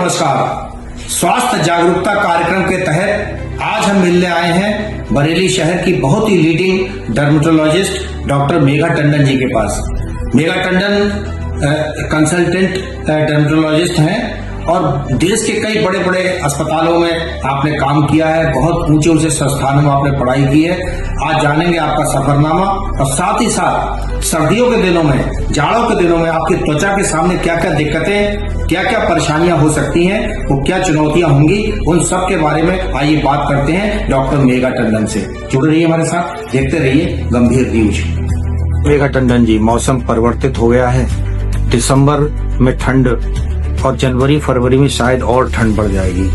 नमस्कार। स्वास्थ्य जागरूकता कार्यक्रम के तहत आज हम मिलने आए हैं बरेली शहर की बहुत ही leading dermatologist doctor Megha Tandon ji के पास। मेघा टंडन कंसल्टेंट डर्मेटोलॉजिस्ट हैं और देश के कई बड़े बड़े अस्पतालों में आपने काम किया है, बहुत ऊंचे ऊंचे संस्थानों में आपने पढ़ाई की है। आज जानेंगे आपका सफरनामा और साथ ही साथ सर्दियों के दिनों में, जाड़ों के दिनों में आपकी त्वचा के सामने क्या क्या दिक्कतें, क्या क्या परेशानियां हो सकती हैं, वो क्या चुनौतियां होंगी, उन सब के बारे में आइए बात करते हैं डॉक्टर मेघा टंडन से। जुड़े रहिए हमारे साथ, देखते रहिए गंभीर न्यूज। मेघा टंडन जी, मौसम परिवर्तित हो गया है। दिसंबर में ठंड और जनवरी फरवरी में शायद और ठंड बढ़ जाएगी।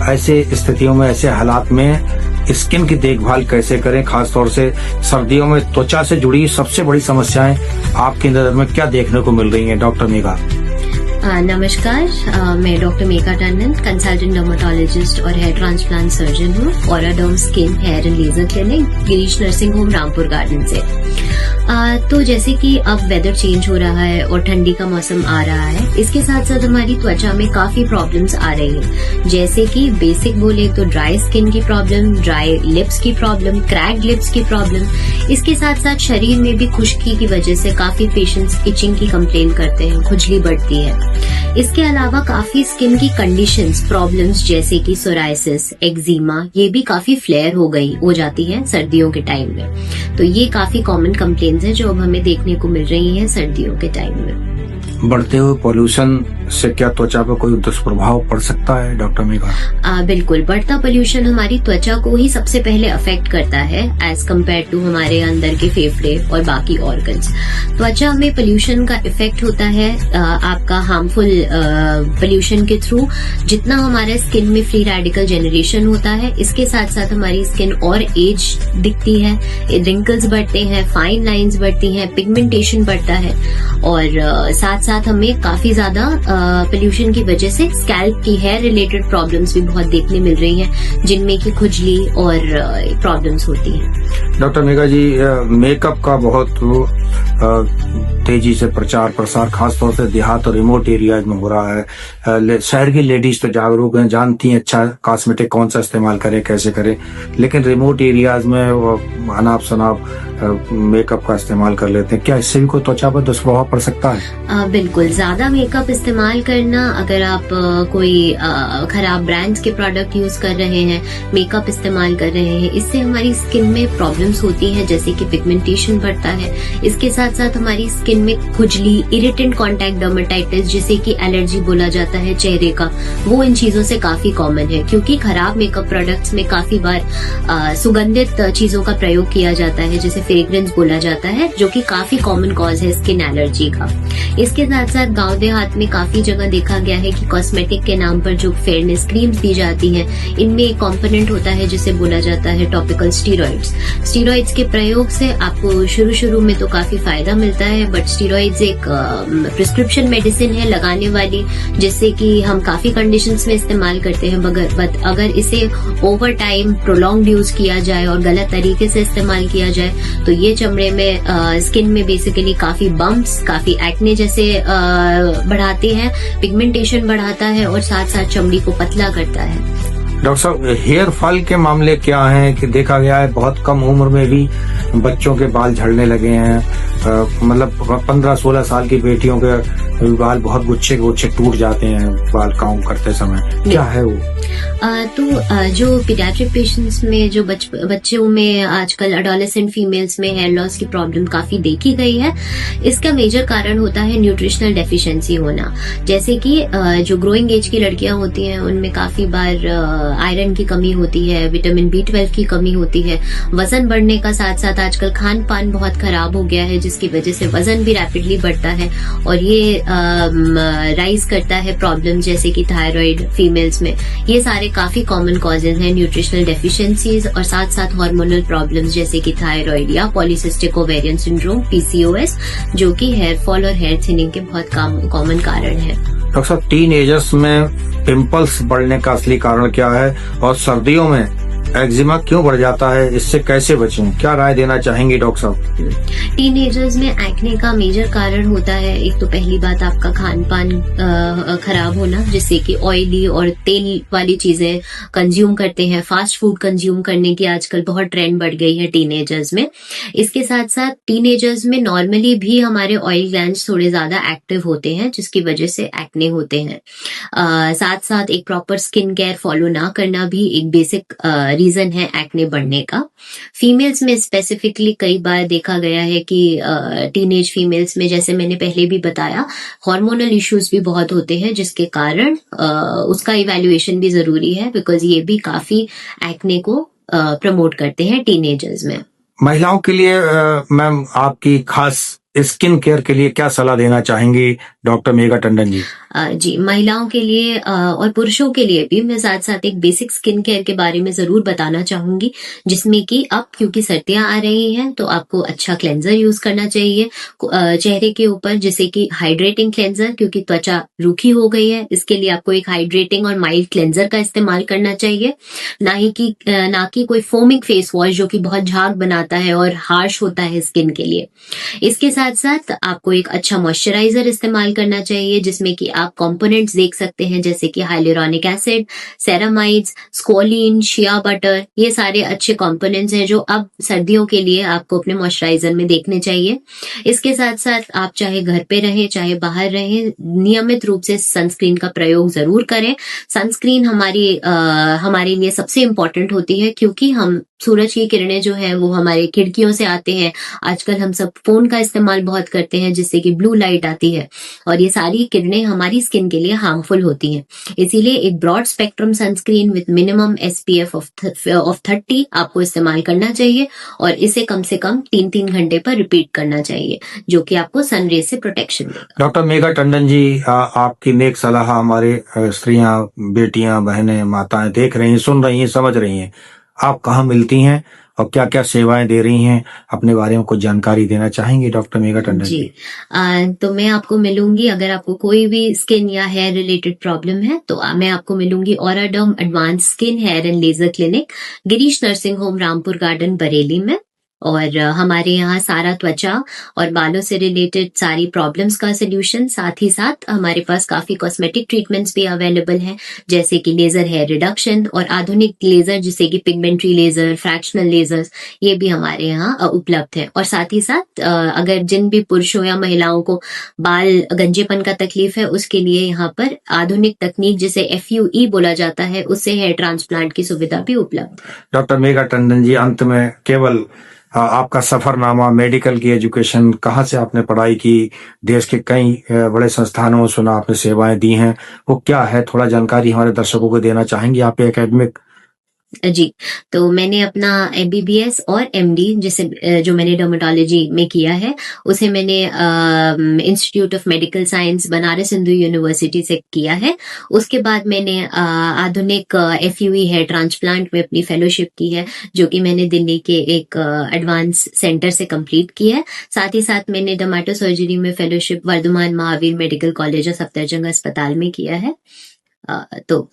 ऐसे स्थितियों में, ऐसे हालात में स्किन की देखभाल कैसे करें, खासतौर से सर्दियों में त्वचा से जुड़ी सबसे बड़ी समस्याएं आपकी नजर में क्या देखने को मिल रही हैं डॉक्टर मेघा? नमस्कार, मैं doctor Megha Tandon, consultant dermatologist और हेयर ट्रांसप्लांट सर्जन हूँ, Auraderm skin hair and laser clinic, Girish nursing home, Rampur garden से। तो जैसे कि अब वेदर चेंज हो रहा है और ठंडी का मौसम आ रहा है, इसके साथ साथ हमारी त्वचा में काफी प्रॉब्लम्स आ रही हैं। जैसे कि बेसिक बोले तो ड्राई स्किन की प्रॉब्लम, ड्राई लिप्स की प्रॉब्लम, क्रैक्ड लिप्स की प्रॉब्लम। इसके साथ साथ शरीर में भी खुश्की की वजह से काफी पेशेंट्स इचिंग की कंप्लेन करते हैं, खुजली बढ़ती है। इसके अलावा काफी स्किन की कंडीशंस, प्रॉब्लम्स जैसे कि सोराइसिस, एक्जिमा, ये भी काफी फ्लेयर हो जाती हैं सर्दियों के टाइम में। तो ये काफी कॉमन कंप्लेन्स हैं जो अब हमें देखने को मिल रही हैं सर्दियों के टाइम में। बढ़ते हुए पोल्यूशन से क्या त्वचा पर कोई दुष्प्रभाव पड़ सकता है डॉक्टर मेघा? बिल्कुल, बढ़ता पोल्यूशन हमारी त्वचा को ही सबसे पहले अफेक्ट करता है एज कम्पेयर टू हमारे अंदर के फेफड़े और बाकी ऑर्गन्स। त्वचा में पोल्यूशन का इफेक्ट होता है आपका हार्मफुल पोल्यूशन के थ्रू। जितना हमारे स्किन में फ्री रेडिकल जनरेशन होता है, इसके साथ साथ हमारी स्किन और एज दिखती है, रिंकल्स बढ़ते हैं, फाइन लाइंस बढ़ती हैं, पिगमेंटेशन बढ़ता है और साथ साथ हमें काफी ज्यादा पोल्यूशन की वजह से स्कैल्प की हेयर रिलेटेड प्रॉब्लम्स भी बहुत देखने मिल रही हैं, जिनमें की खुजली और प्रॉब्लम्स होती हैं। डॉक्टर मेघा जी, मेकअप का बहुत तेजी से प्रचार प्रसार खासतौर से देहात और रिमोट एरियाज में हो रहा है। शहर की लेडीज तो जागरूक हैं, जानती हैं अच्छा कॉस्मेटिक कौन सा इस्तेमाल करें, कैसे करें, लेकिन रिमोट एरियाज में वो अनाप शनाप मेकअप का इस्तेमाल कर लेते हैं। क्या इससे भी कोई त्वचा पर दुष्प्रभाव पड़ सकता है? बिल्कुल, ज्यादा मेकअप इस्तेमाल करना, अगर आप कोई खराब ब्रांड्स के प्रोडक्ट यूज कर रहे हैं, मेकअप इस्तेमाल कर रहे हैं, इससे हमारी स्किन में प्रॉब्लम्स होती हैं, जैसे कि पिगमेंटेशन बढ़ता है। इसके साथ साथ हमारी स्किन में खुजली, इरिटेंट कॉन्टैक्ट डर्मेटाइटिस, जिसे कि एलर्जी बोला जाता है चेहरे का, वो इन चीजों से काफी कॉमन है, क्योंकि खराब मेकअप प्रोडक्ट्स में काफी बार सुगंधित चीजों का प्रयोग किया जाता है, जैसे फ्रेग्रेंस बोला जाता है, जो कि काफी कॉमन कॉज है स्किन एलर्जी का। इसके साथ साथ गांव देहात में काफी जगह देखा गया है कि कॉस्मेटिक के नाम पर जो फेयरनेस क्रीम्स दी जाती हैं, इनमें एक कंपोनेंट होता है जिसे बोला जाता है टॉपिकल स्टीरॉइड्स। स्टीरॉइड्स के प्रयोग से आपको शुरू में तो काफी फायदा मिलता है, बट स्टीरॉइड्स एक प्रिस्क्रिप्शन मेडिसिन है लगाने वाली, जिससे कि हम काफी कंडीशंस में इस्तेमाल करते हैं। बट अगर इसे ओवर टाइम प्रोलॉन्ग यूज किया जाए और गलत तरीके से इस्तेमाल किया जाए, तो ये चमड़े में, स्किन में बेसिकली काफी बम्प्स, काफी एक्ने जैसे बढ़ाते हैं, पिगमेंटेशन बढ़ाता है और साथ साथ चमड़ी को पतला करता है। डॉक्टर साहब, हेयर फॉल के मामले क्या हैं कि देखा गया है बहुत कम उम्र में भी बच्चों के बाल झड़ने लगे हैं, मतलब 15-16 साल की बेटियों के बाल बहुत गुच्छे टूट जाते हैं बाल काम करते समय, क्या है वो? तो जो पीडियाट्रिक पेशेंट्स में, जो बच्चों में आजकल एडोलेसेंट फीमेल्स में हेयर लॉस की प्रॉब्लम काफी देखी गई है। इसका मेजर कारण होता है न्यूट्रिशनल डेफिशिएंसी होना। जैसे कि जो ग्रोइंग एज की लड़कियां होती हैं, उनमें काफी बार आयरन की कमी होती है, विटामिन B12 की कमी होती है। वजन बढ़ने का साथ साथ आजकल खान पान बहुत खराब हो गया है, जिसकी वजह से वजन भी रैपिडली बढ़ता है और ये राइज करता है प्रॉब्लम जैसे कि थायराइड फीमेल्स में। ये सारे काफी कॉमन कॉजेज हैं न्यूट्रिशनल डेफिशिएंसीज और साथ साथ हार्मोनल प्रॉब्लम्स जैसे कि थायराइड या पॉलीसिस्टिक ओवेरियन सिंड्रोम, PCOS, जो कि हेयर फॉल और हेयर थिनिंग के बहुत कॉमन कारण है। डॉक्टर साहब, टीन एजर्स में पिंपल्स बढ़ने का असली कारण क्या है और सर्दियों में एक्जिमा क्यों बढ़ जाता है, इससे कैसे बचें, क्या राय देना चाहेंगे डॉक्टर साहब? टीनेजर्स में एक्ने का मेजर कारण होता है एक तो पहली बात आपका खान पान खराब होना, जिससे कि ऑयली और तेल वाली चीजें कंज्यूम करते हैं। फास्ट फूड कंज्यूम करने की आजकल बहुत ट्रेंड बढ़ गई है टीनेजर्स में। इसके साथ साथ टीनेजर्स में नॉर्मली भी हमारे ऑयल ग्लैंड्स थोड़े ज्यादा एक्टिव होते हैं, जिसकी वजह से एक्ने होते हैं। साथ साथ एक प्रॉपर स्किन केयर फॉलो ना करना भी एक बेसिक रीजन है एक्ने बढ़ने का। फीमेल्स में स्पेसिफिकली कई बार देखा गया है कि टीनेज फीमेल्स में, जैसे मैंने पहले भी बताया, हार्मोनल इश्यूज भी बहुत होते हैं, जिसके कारण उसका इवैल्यूएशन भी जरूरी है, बिकॉज ये भी काफी एक्ने को प्रमोट करते हैं टीनेजर्स में। महिलाओं के लिए मैम आपकी खास स्किन केयर के लिए क्या सलाह देना चाहेंगी डॉक्टर मेघा टंडन जी? जी, महिलाओं के लिए और पुरुषों के लिए भी मैं साथ साथ एक बेसिक स्किन केयर के बारे में जरूर बताना चाहूंगी, जिसमें कि अब क्योंकि सर्दियां आ रही हैं तो आपको अच्छा क्लेंजर यूज करना चाहिए चेहरे के ऊपर, जैसे कि हाइड्रेटिंग क्लेंजर, क्योंकि त्वचा रूखी हो गई है, इसके लिए आपको एक हाइड्रेटिंग और माइल्ड क्लेंजर का इस्तेमाल करना चाहिए, ना कि कोई फोमिंग फेस वॉश जो कि बहुत झाग बनाता है और हार्श होता है स्किन के लिए। इसके साथ साथ आपको एक अच्छा मॉइस्चराइजर इस्तेमाल करना चाहिए, जिसमें कि आप कंपोनेंट्स देख सकते हैं, जैसे कि hyaluronic acid, ceramides, squalane, shea butter, ये सारे अच्छे कंपोनेंट्स हैं जो अब सर्दियों के लिए आपको अपने मॉइस्चराइजर में देखने चाहिए। इसके साथ साथ आप चाहे घर पे रहें चाहे बाहर रहें, नियमित रूप से सनस्क्रीन का प्रयोग जरूर करें। सनस्क्रीन हमारे लिए सबसे इंपॉर्टेंट होती है, क्योंकि हम सूरज की किरणें जो है वो हमारे खिड़कियों से आते हैं। आजकल हम सब फोन का इस्तेमाल बहुत करते हैं, जिससे कि ब्लू लाइट आती है, और ये सारी किरणें हमारी स्किन के लिए हार्मफुल होती हैं। इसीलिए एक broad spectrum sunscreen with minimum SPF of 30 आपको इस्तेमाल करना चाहिए, और इसे कम से कम 3-3 घंटे पर रिपीट करना चाहिए, जो कि आपको सनरे से प्रोटेक्शन देगा। डॉक्टर मेघा टंडन जी, आपकी नेक सलाह हमारे स्त्रियां, बेटियां, बहनें, माताएं देख रही हैं, सुन रही हैं, समझ रही हैं। आप कहाँ मिलती हैं और क्या क्या सेवाएं दे रही हैं, अपने बारे में कुछ जानकारी देना चाहेंगी डॉक्टर मेघा टंडन जी? तो मैं आपको मिलूंगी, अगर आपको कोई भी स्किन या हेयर रिलेटेड प्रॉब्लम है तो मैं आपको मिलूंगी Auraderm advance skin hair and laser clinic, Girish nursing home, Rampur garden, Bareilly में। और हमारे यहाँ सारा त्वचा और बालों से रिलेटेड सारी प्रॉब्लम्स का सोल्यूशन, साथ ही साथ हमारे पास काफी कॉस्मेटिक ट्रीटमेंट्स भी अवेलेबल हैं, जैसे कि लेजर हेयर रिडक्शन और आधुनिक लेजर, जैसे कि पिगमेंट्री लेजर, फ्रैक्शनल लेजर्स, ये भी हमारे यहाँ उपलब्ध है। और साथ ही साथ अगर जिन भी पुरुषों या महिलाओं को बाल गंजेपन का तकलीफ है, उसके लिए यहाँ पर आधुनिक तकनीक, जिसे FUE बोला जाता है, उससे हेयर ट्रांसप्लांट की सुविधा भी उपलब्ध है। डॉक्टर मेघा टंडन जी, अंत में केवल आपका सफरनामा, मेडिकल की एजुकेशन, कहाँ से आपने पढ़ाई की, देश के कई बड़े संस्थानों में सुना आपने सेवाएं दी हैं, वो क्या है, थोड़ा जानकारी हमारे दर्शकों को देना चाहेंगे आप एकेडमिक? जी, तो मैंने अपना MBBS और MD, जिसे जो मैंने डर्मेटोलॉजी में किया है, उसे मैंने institute of medical science Banaras Hindu university से किया है। उसके बाद मैंने आधुनिक FUE हेयर ट्रांसप्लांट में अपनी फेलोशिप की है, जो कि मैंने दिल्ली के एक एडवांस सेंटर से कंप्लीट की है। साथ ही साथ मैंने डर्मेटोसर्जरी में fellowship Vardhman Mahavir medical college और सफदरजंग अस्पताल में किया है। तो